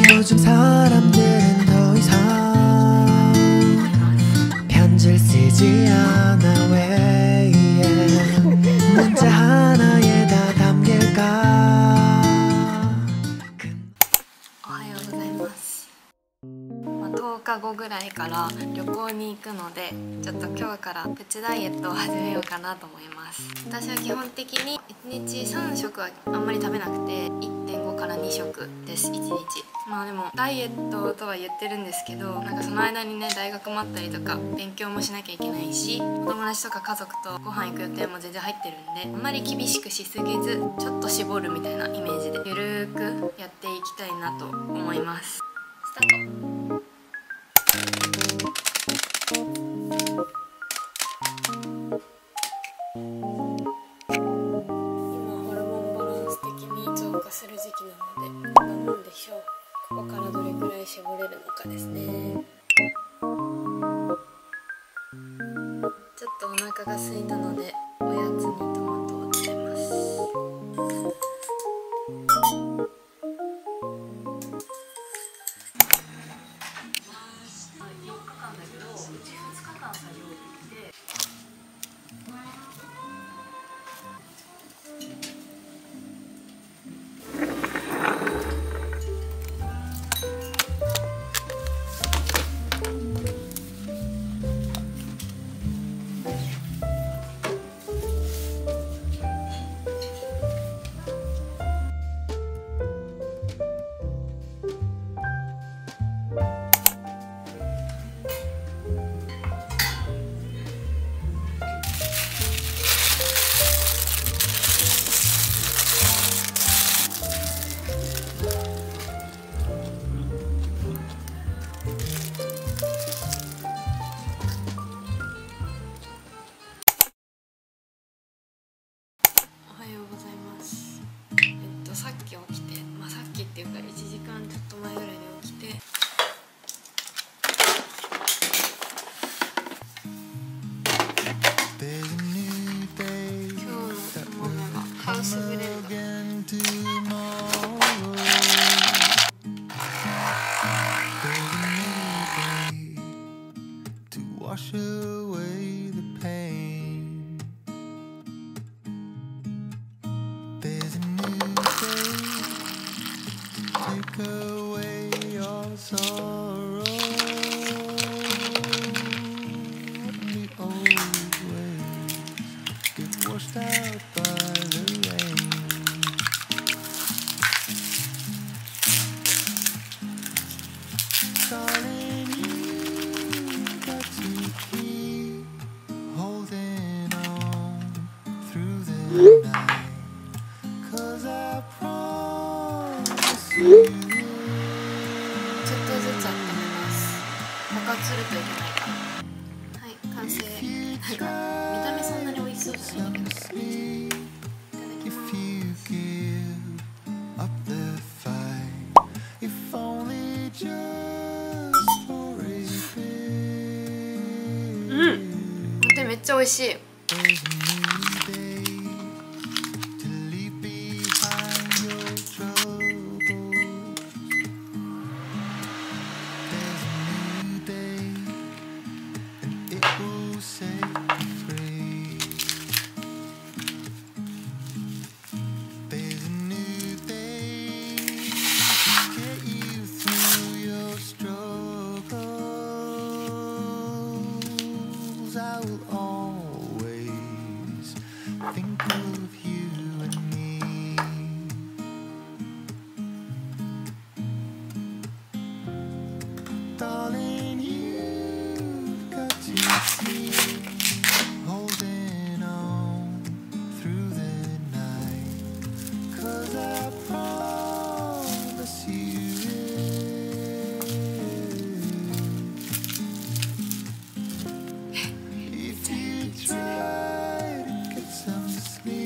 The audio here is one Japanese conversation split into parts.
요즘 사람들은 더 이상 편지를 쓰지 않아. 왜 문자 하나에 다 담길까. おはようございます。10日後ぐらいから旅行に行くので、ちょっと今日からプチダイエットを始めようかなと思います。私は基本的に1日3食はあんまり食べなくて、 1.5から2食です1日。まあでもダイエットとは言ってるんですけど、なんかその間にね、大学もあったりとか勉強もしなきゃいけないし、お友達とか家族とご飯行く予定も全然入ってるんで、あんまり厳しくしすぎず、ちょっと絞るみたいなイメージでゆるーくやっていきたいなと思います。スタート。今ホルモンバランス的に増加する時期なので、こんなもんでしょう。ここからどれくらい絞れるのかですね。ちょっとお腹が空いたので、おやつにトマトを食べます。4日間だけど、うち2日間作業できて、さっき起きて、さっきっていうか1時間ちょっと前ぐらいに起きて、今日のものはハウスブレンド。Take away your sorrow, the old ways get washed out by the rain. Darling, you got to keep holding on through the night, 'cause I promise you.爆発するといけないから。はい、完成。なんか見た目そんなに美味しそうじゃないんだけど。いただきます。待って、めっちゃ美味しい。If you try to get some sleep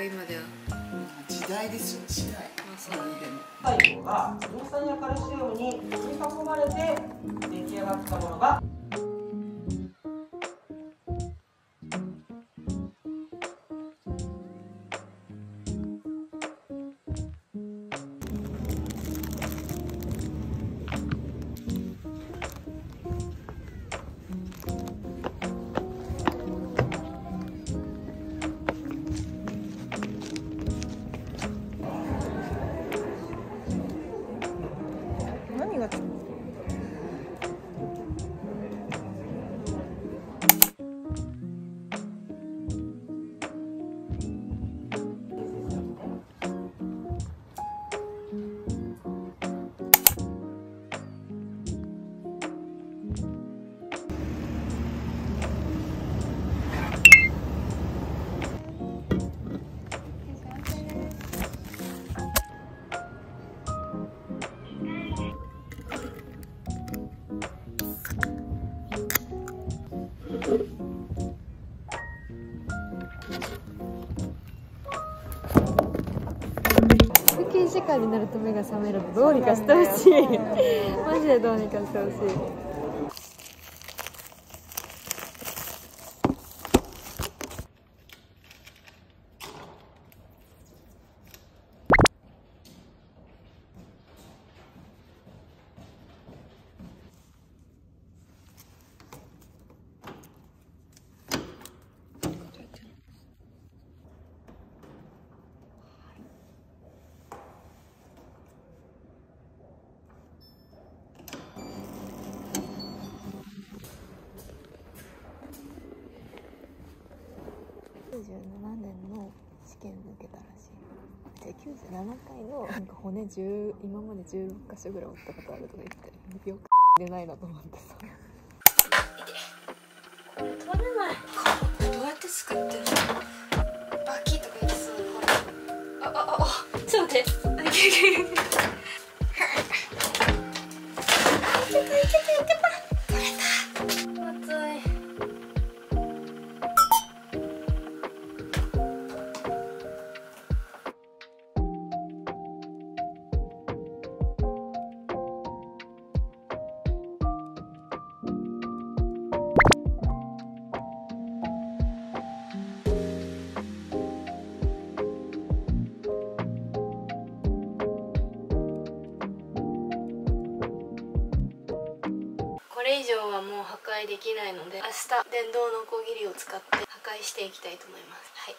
今では。時代ですよ、時代。細胞が硫酸やカルシウムに包み囲まれて出来上がったものが何が休憩時間になると目が覚めるのどうにかしてほしいマジでどうにかしてほしい。97年の試験受けたらしい。で97回のなんか骨10今まで16箇所ぐらい折ったことあるとか言ってよく出ないなと思ってさ。これ取れない。どうやって作ってるの？バキッとかいきそう。ちょっと待って。いけた。取れた。熱い。これ以上はもう破壊できないので、明日電動のこぎりを使って破壊していきたいと思います。はい。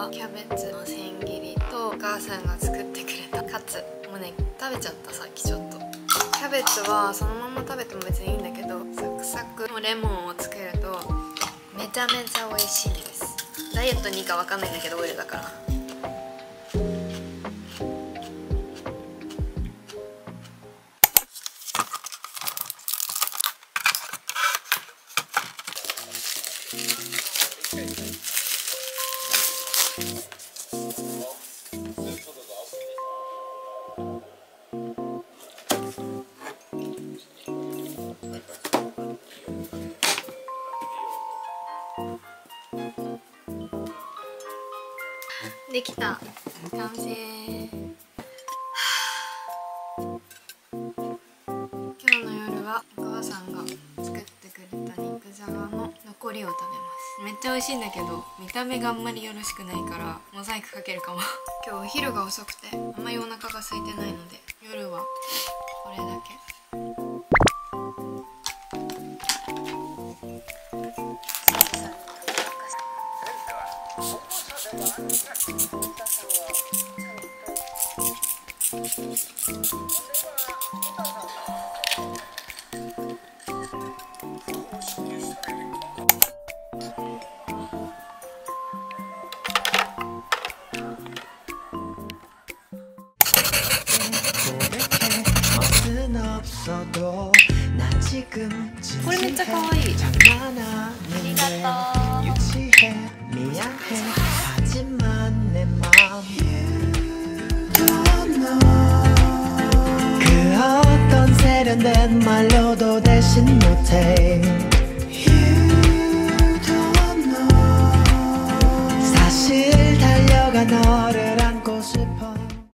キャベツの千切りとお母さんが作ってくれたカツもうね食べちゃった。さっきちょっとキャベツはそのまま食べても別にいいんだけど、サクサクのレモンをつけるとめちゃめちゃ美味しいです。ダイエットにいいか分かんないんだけどオイルだから。できた。完成。今日の夜はお母さんが作ってくれた肉じゃがの残りを食べます。めっちゃ美味しいんだけど見た目があんまりよろしくないからモザイクかけるかも。今日お昼が遅くてあんまりお腹が空いてないので夜はこれだけ。これめっちゃ可愛い。ありがとう。그 어떤 세련된 말로도 대신 못해